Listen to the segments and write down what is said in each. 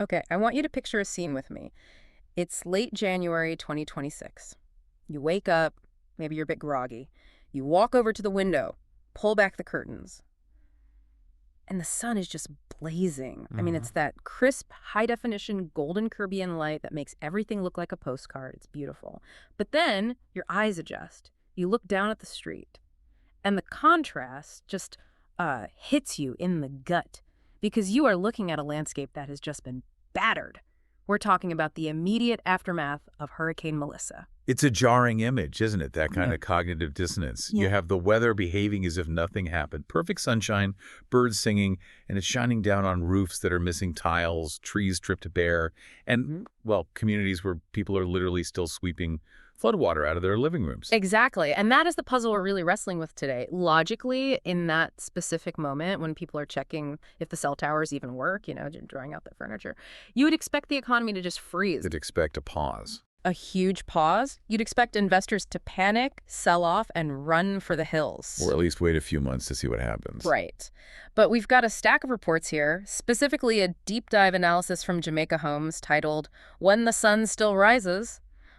Okay, I want you to picture a scene with me. It's late January 2026. You wake up, maybe you're a bit groggy. You walk over to the window, pull back the curtains, and the sun is just blazing. I mean, Hmm. it's that crisp, high-definition golden Caribbean light that makes everything look like a postcard. It's beautiful. But then your eyes adjust. You look down at the street, and the contrast just hits you in the gut because you are looking at a landscape that has just been battered. We're talking about the immediate aftermath of Hurricane Melissa. It's a jarring image, isn't it? That kind Yeah. of cognitive dissonance. Yeah. You have the weather behaving as if nothing happened. Perfect sunshine, birds singing, and it's shining down on roofs that are missing tiles, trees stripped bare, and, Mhm. well, communities where people are literally still sweeping floodwater out of their living rooms. Exactly. And that is the puzzle we're really wrestling with today. Logically, in that specific moment when people are checking if the cell towers even work, drawing out the furniture, you would expect the economy to just freeze. You'd expect a pause. A huge pause. You'd expect investors to panic, sell off, and run for the hills. Or at least wait a few months to see what happens. Right. But we've got a stack of reports here, specifically a deep dive analysis from Jamaica Homes titled When the Sun Still Rises,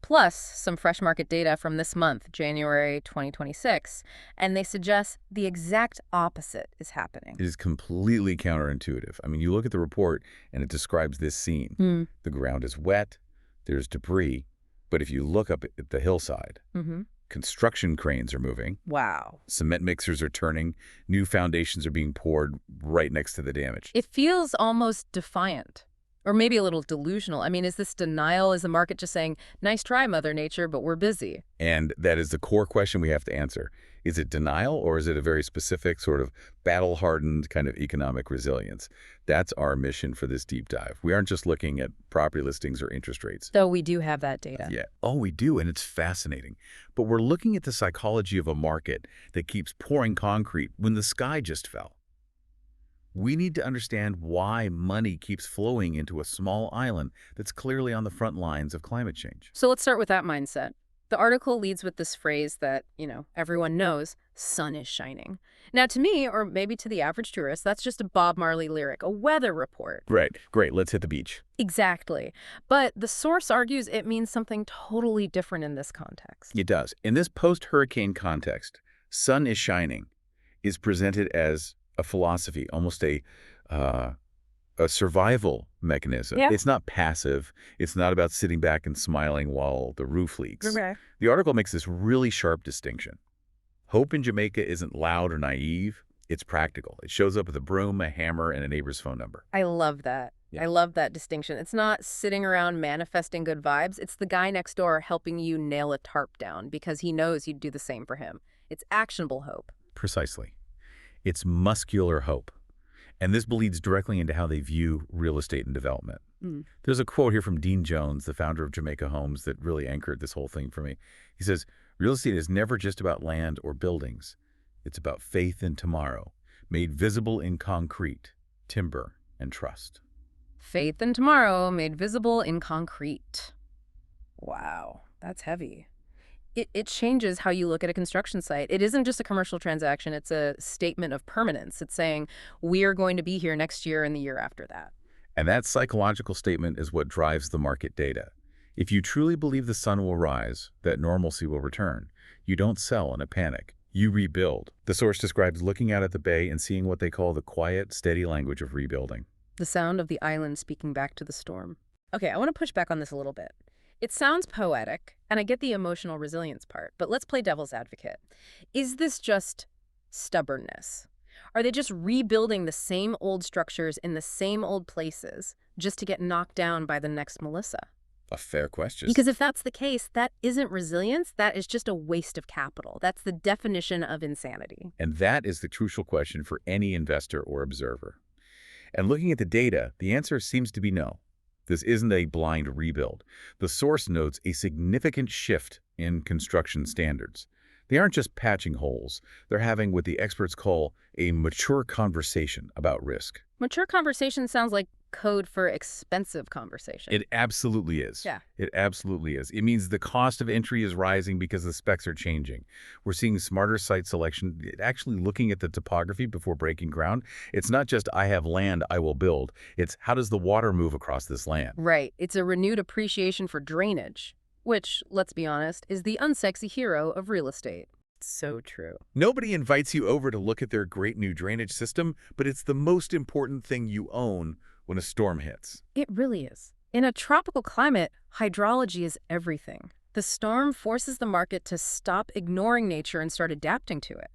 plus some fresh market data from this month, January 2026, and they suggest the exact opposite is happening. It is completely counterintuitive. I mean, you look at the report and it describes this scene. Hmm. The ground is wet, there's debris, but if you look up at the hillside, Mm-hmm. construction cranes are moving, Wow. cement mixers are turning, new foundations are being poured right next to the damage. It feels almost defiant. Or maybe a little delusional. I mean, is this denial? Is the market just saying, nice try, Mother Nature, but we're busy? And that is the core question we have to answer. Is it denial, or is it a very specific sort of battle-hardened kind of economic resilience? That's our mission for this deep dive. We aren't just looking at property listings or interest rates. Though we do have that data. Yeah. Oh, we do, and it's fascinating. But we're looking at the psychology of a market that keeps pouring concrete when the sky just fell. We need to understand why money keeps flowing into a small island that's clearly on the front lines of climate change. So let's start with that mindset. The article leads with this phrase that, everyone knows, sun is shining. Now, to me, or maybe to the average tourist, that's just a Bob Marley lyric, a weather report. Right. Great. Let's hit the beach. Exactly. But the source argues it means something totally different in this context. It does. In this post-hurricane context, sun is shining is presented as a philosophy, almost a survival mechanism. Yeah. It's not passive. It's not about sitting back and smiling while the roof leaks. Okay. The article makes this really sharp distinction. Hope in Jamaica isn't loud or naive. It's practical. It shows up with a broom, a hammer, and a neighbor's phone number. I love that. Yeah. I love that distinction. It's not sitting around manifesting good vibes. It's the guy next door helping you nail a tarp down because he knows you'd do the same for him. It's actionable hope. Precisely. It's muscular hope. And this bleeds directly into how they view real estate and development. Mm. There's a quote here from Dean Jones, the founder of Jamaica Homes, that really anchored this whole thing for me. He says, real estate is never just about land or buildings. It's about faith in tomorrow, made visible in concrete, timber, and trust. Faith in tomorrow made visible in concrete. Wow, that's heavy. It changes how you look at a construction site. It isn't just a commercial transaction. It's a statement of permanence. It's saying, we are going to be here next year and the year after that. And that psychological statement is what drives the market data. If you truly believe the sun will rise, that normalcy will return, you don't sell in a panic. You rebuild. The source describes looking out at the bay and seeing what they call the quiet, steady language of rebuilding. The sound of the island speaking back to the storm. Okay, I want to push back on this a little bit. It sounds poetic, and I get the emotional resilience part, but let's play devil's advocate. Is this just stubbornness? Are they just rebuilding the same old structures in the same old places just to get knocked down by the next Melissa? A fair question. Because if that's the case, that isn't resilience, that is just a waste of capital. That's the definition of insanity. And that is the crucial question for any investor or observer. And looking at the data, the answer seems to be no. This isn't a blind rebuild. The source notes a significant shift in construction standards. They aren't just patching holes. They're having what the experts call A mature conversation about risk. Mature conversation sounds like code for expensive conversation. It absolutely is. Yeah. It absolutely is. It means the cost of entry is rising because the specs are changing. We're seeing smarter site selection, actually looking at the topography before breaking ground. It's not just, I have land, I will build. It's, how does the water move across this land? Right. It's a renewed appreciation for drainage, which, let's be honest, is the unsexy hero of real estate. So true. Nobody invites you over to look at their great new drainage system, but it's the most important thing you own when a storm hits. It really is. In a tropical climate, hydrology is everything. The storm forces the market to stop ignoring nature and start adapting to it.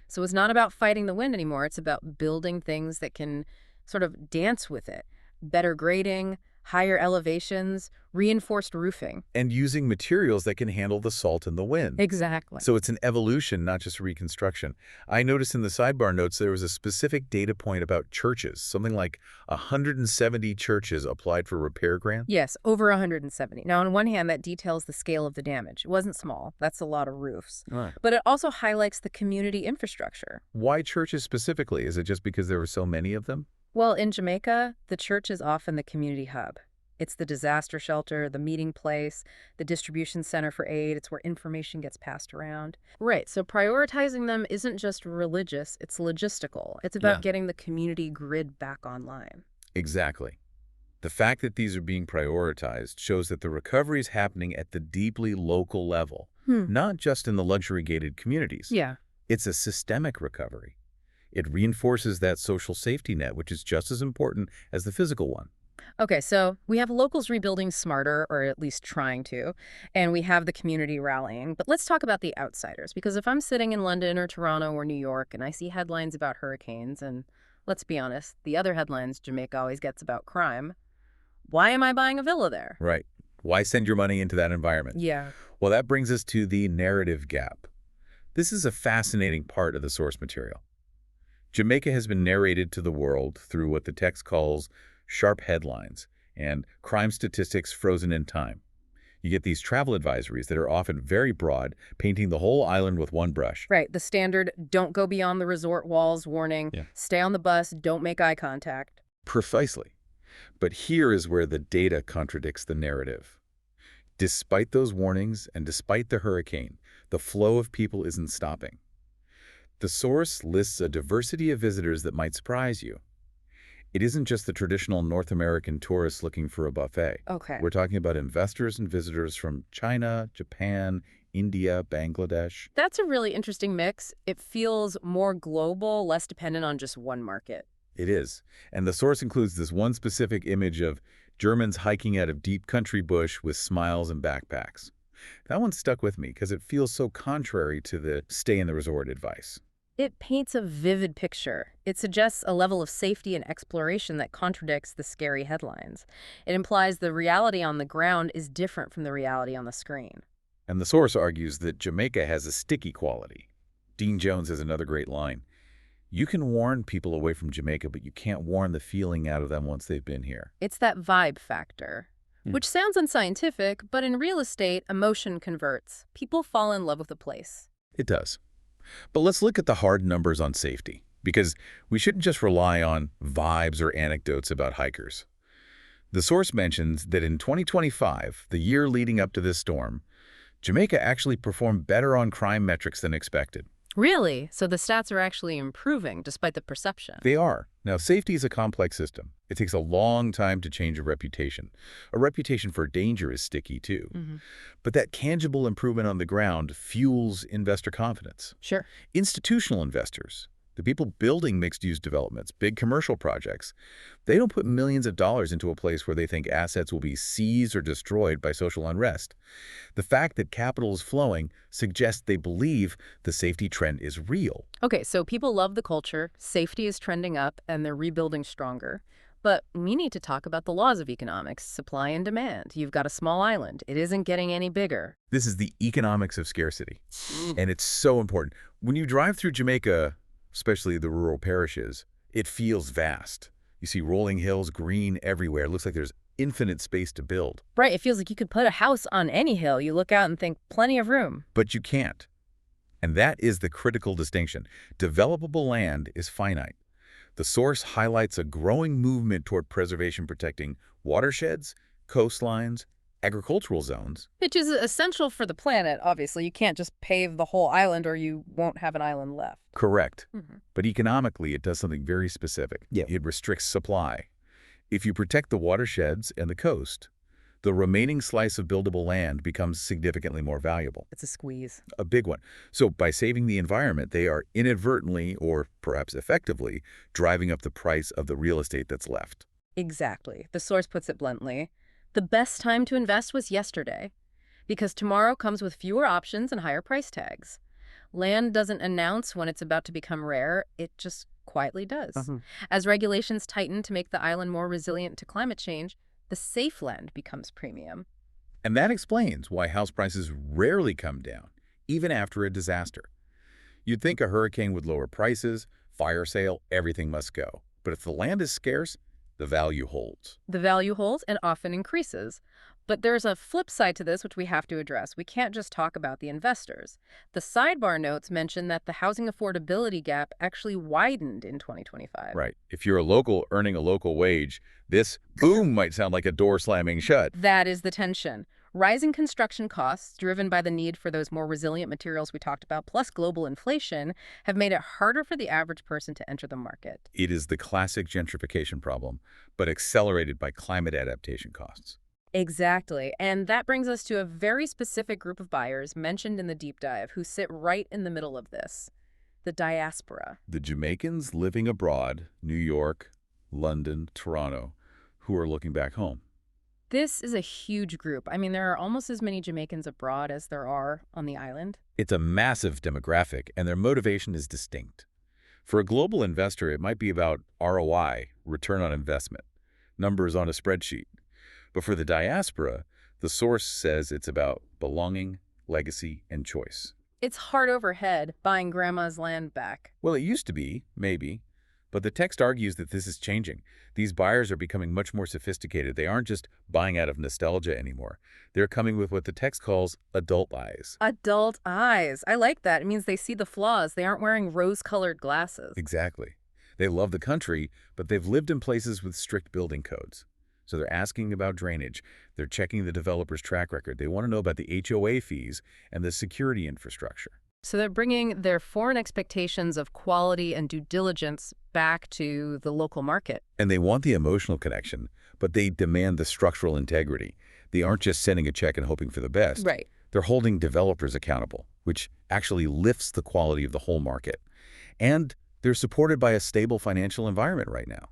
So it's not about fighting the wind anymore. It's about building things that can sort of dance with it. Better grading, higher elevations, reinforced roofing. And using materials that can handle the salt and the wind. Exactly. So it's an evolution, not just a reconstruction. I noticed in the sidebar notes there was a specific data point about churches. Something like 170 churches applied for repair grants. Yes, over 170. Now, on one hand, that details the scale of the damage. It wasn't small. That's a lot of roofs. Right. But it also highlights the community infrastructure. Why churches specifically? Is it just because there were so many of them? Well, in Jamaica, the church is often the community hub. It's the disaster shelter, the meeting place, the distribution center for aid. It's where information gets passed around. Right, so prioritizing them isn't just religious, it's logistical. It's about getting the community grid back online. Exactly. The fact that these are being prioritized shows that the recovery is happening at the deeply local level, not just in the luxury-gated communities. Yeah. It's a systemic recovery. It reinforces that social safety net, which is just as important as the physical one. Okay, so we have locals rebuilding smarter, or at least trying to, and we have the community rallying. But let's talk about the outsiders, because if I'm sitting in London or Toronto or New York and I see headlines about hurricanes, and let's be honest, the other headlines Jamaica always gets about crime, why am I buying a villa there? Right. Why send your money into that environment? Yeah. Well, that brings us to the narrative gap. This is a fascinating part of the source material. Jamaica has been narrated to the world through what the text calls sharp headlines and crime statistics frozen in time. You get these travel advisories that are often very broad, painting the whole island with one brush. Right, the standard don't go beyond the resort walls warning, stay on the bus, don't make eye contact. Precisely. But here is where the data contradicts the narrative. Despite those warnings and despite the hurricane, the flow of people isn't stopping. The source lists a diversity of visitors that might surprise you. It isn't just the traditional North American tourists looking for a buffet. Okay. We're talking about investors and visitors from China, Japan, India, Bangladesh. That's a really interesting mix. It feels more global, less dependent on just one market. It is. And the source includes this one specific image of Germans hiking out of deep country bush with smiles and backpacks. That one stuck with me because it feels so contrary to the stay in the resort advice. It paints a vivid picture. It suggests a level of safety and exploration that contradicts the scary headlines. It implies the reality on the ground is different from the reality on the screen. And the source argues that Jamaica has a sticky quality. Dean Jones has another great line. You can warn people away from Jamaica, but you can't warn the feeling out of them once they've been here. It's that vibe factor, which sounds unscientific, but in real estate, emotion converts. People fall in love with a place. It does. But let's look at the hard numbers on safety, because we shouldn't just rely on vibes or anecdotes about hikers. The source mentions that in 2025, the year leading up to this storm, Jamaica actually performed better on crime metrics than expected. Really? So the stats are actually improving despite the perception? They are. Now, safety is a complex system. It takes a long time to change a reputation. A reputation for danger is sticky, too. But that tangible improvement on the ground fuels investor confidence. Sure. Institutional investors, the people building mixed-use developments, big commercial projects, they don't put millions of dollars into a place where they think assets will be seized or destroyed by social unrest. The fact that capital is flowing suggests they believe the safety trend is real. Okay, so people love the culture, safety is trending up, and they're rebuilding stronger. But we need to talk about the laws of economics, supply and demand. You've got a small island. It isn't getting any bigger. This is the economics of scarcity, and it's so important. When you drive through Jamaica, especially the rural parishes, it feels vast. You see rolling hills, green everywhere. It looks like there's infinite space to build. Right, it feels like you could put a house on any hill. You look out and think, plenty of room. But you can't. And that is the critical distinction. Developable land is finite. The source highlights a growing movement toward preservation protecting watersheds, coastlines, agricultural zones. Which is essential for the planet, obviously. You can't just pave the whole island or you won't have an island left. Correct. Mhm. But economically, it does something very specific. Yeah. It restricts supply. If you protect the watersheds and the coast, the remaining slice of buildable land becomes significantly more valuable. It's a squeeze. A big one. So by saving the environment, they are inadvertently, or perhaps effectively, driving up the price of the real estate that's left. Exactly. The source puts it bluntly. The best time to invest was yesterday, because tomorrow comes with fewer options and higher price tags. Land doesn't announce when it's about to become rare, it just quietly does. As regulations tighten to make the island more resilient to climate change, the safe land becomes premium. And that explains why house prices rarely come down, even after a disaster. You'd think a hurricane would lower prices, fire sale, everything must go. But if the land is scarce, the value holds. The value holds and often increases. But there's a flip side to this which we have to address. We can't just talk about the investors. The sidebar notes mention that the housing affordability gap actually widened in 2025. Right. If you're a local earning a local wage, this boom might sound like a door slamming shut. That is the tension. Rising construction costs, driven by the need for those more resilient materials we talked about, plus global inflation, have made it harder for the average person to enter the market. It is the classic gentrification problem, but accelerated by climate adaptation costs. Exactly. And that brings us to a very specific group of buyers mentioned in the deep dive who sit right in the middle of this, the diaspora. The Jamaicans living abroad, New York, London, Toronto, who are looking back home. This is a huge group. I mean, there are almost as many Jamaicans abroad as there are on the island. It's a massive demographic, and their motivation is distinct. For a global investor, it might be about ROI, return on investment, numbers on a spreadsheet. But for the diaspora, the source says it's about belonging, legacy, and choice. It's heart over head, buying grandma's land back. Well, it used to be, maybe. But the text argues that this is changing. These buyers are becoming much more sophisticated. They aren't just buying out of nostalgia anymore. They're coming with what the text calls adult eyes. Adult eyes. I like that. It means they see the flaws. They aren't wearing rose-colored glasses. Exactly. They love the country, but they've lived in places with strict building codes. So they're asking about drainage. They're checking the developer's track record. They want to know about the HOA fees and the security infrastructure. So they're bringing their foreign expectations of quality and due diligence back to the local market. And they want the emotional connection, but they demand the structural integrity. They aren't just sending a check and hoping for the best. Right. They're holding developers accountable, which actually lifts the quality of the whole market. And they're supported by a stable financial environment right now.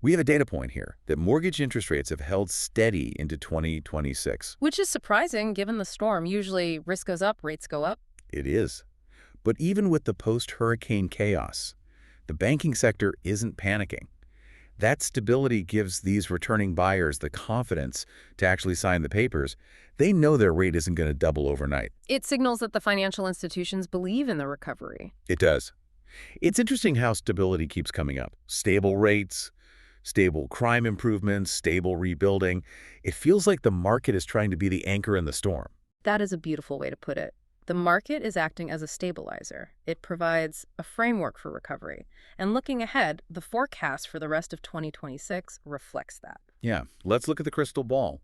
We have a data point here that mortgage interest rates have held steady into 2026. Which is surprising given the storm. Usually risk goes up, rates go up. It is. But even with the post-hurricane chaos, the banking sector isn't panicking. That stability gives these returning buyers the confidence to actually sign the papers. They know their rate isn't going to double overnight. It signals that the financial institutions believe in the recovery. It does. It's interesting how stability keeps coming up. Stable rates, stable crime improvements, stable rebuilding. It feels like the market is trying to be the anchor in the storm. That is a beautiful way to put it. The market is acting as a stabilizer. It provides a framework for recovery. And looking ahead, the forecast for the rest of 2026 reflects that. Yeah, let's look at the crystal ball.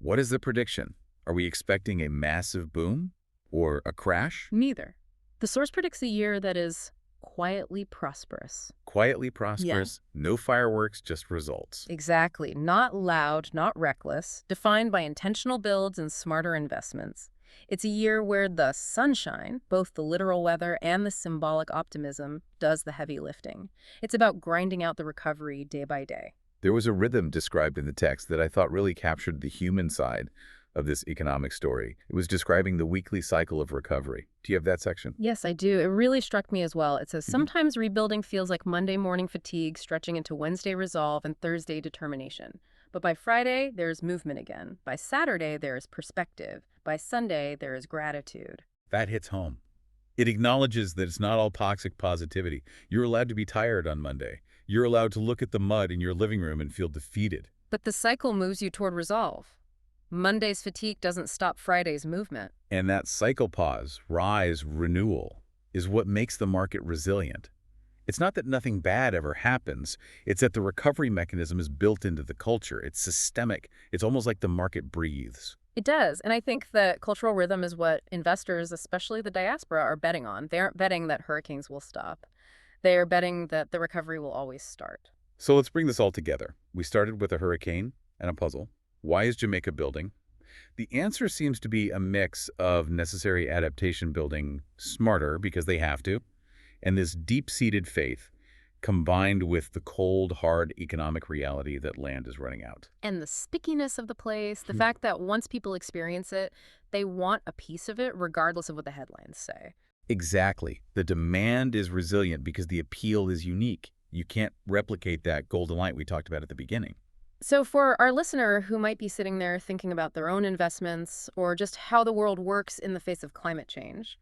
What is the prediction? Are we expecting a massive boom or a crash? Neither. The source predicts a year that is quietly prosperous. Quietly prosperous, no fireworks, just results. Exactly. Not loud, not reckless, defined by intentional builds and smarter investments. It's a year where the sunshine, both the literal weather and the symbolic optimism, does the heavy lifting. It's about grinding out the recovery day by day. There was a rhythm described in the text that I thought really captured the human side of this economic story. It was describing the weekly cycle of recovery. Do you have that section? Yes, I do. It really struck me as well. It says, sometimes rebuilding feels like Monday morning fatigue stretching into Wednesday resolve and Thursday determination. But by Friday, there's movement again. By Saturday, there is perspective. By Sunday, there is gratitude. That hits home. It acknowledges that it's not all toxic positivity. You're allowed to be tired on Monday. You're allowed to look at the mud in your living room and feel defeated. But the cycle moves you toward resolve. Monday's fatigue doesn't stop Friday's movement. And that cycle pause, rise, renewal, is what makes the market resilient. It's not that nothing bad ever happens. It's that the recovery mechanism is built into the culture. It's systemic. It's almost like the market breathes. It does. And I think that cultural rhythm is what investors, especially the diaspora, are betting on. They aren't betting that hurricanes will stop. They are betting that the recovery will always start. So let's bring this all together. We started with a hurricane and a puzzle. Why is Jamaica building? The answer seems to be a mix of necessary adaptation building smarter because they have to, and this deep-seated faith combined with the cold, hard economic reality that land is running out. And the stickiness of the place, the fact that once people experience it, they want a piece of it regardless of what the headlines say. Exactly. The demand is resilient because the appeal is unique. You can't replicate that golden light we talked about at the beginning. So for our listener who might be sitting there thinking about their own investments or just how the world works in the face of climate change,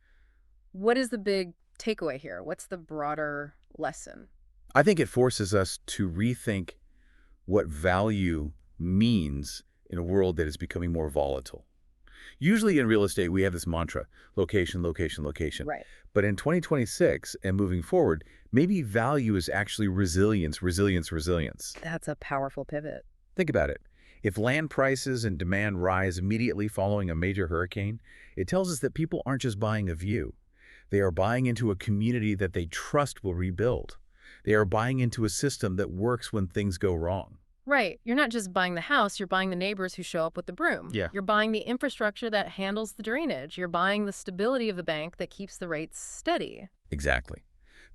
what is the big takeaway here? What's the broader lesson? I think it forces us to rethink what value means in a world that is becoming more volatile. Usually in real estate, we have this mantra, location, location, location. Right. But in 2026 and moving forward, maybe value is actually resilience, resilience, resilience. That's a powerful pivot. Think about it. If land prices and demand rise immediately following a major hurricane, it tells us that people aren't just buying a view. They are buying into a community that they trust will rebuild. They are buying into a system that works when things go wrong. Right. You're not just buying the house, you're buying the neighbors who show up with the broom. Yeah. You're buying the infrastructure that handles the drainage. You're buying the stability of the bank that keeps the rates steady. Exactly.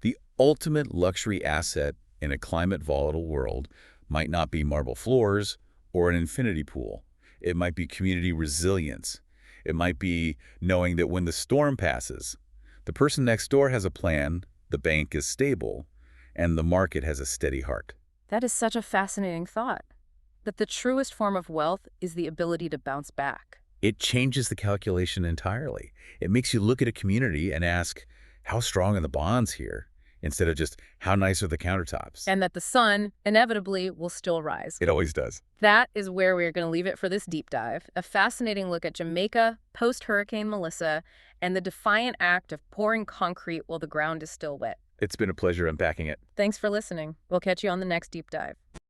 The ultimate luxury asset in a climate-volatile world might not be marble floors or an infinity pool. It might be community resilience. It might be knowing that when the storm passes, the person next door has a plan, the bank is stable, and the market has a steady heart. That is such a fascinating thought, that the truest form of wealth is the ability to bounce back. It changes the calculation entirely. It makes you look at a community and ask, how strong are the bonds here? Instead of just, how nice are the countertops? And that the sun, inevitably, will still rise. It always does. That is where we are going to leave it for this deep dive. A fascinating look at Jamaica, post-Hurricane Melissa, and the defiant act of pouring concrete while the ground is still wet. It's been a pleasure unpacking it. Thanks for listening. We'll catch you on the next deep dive.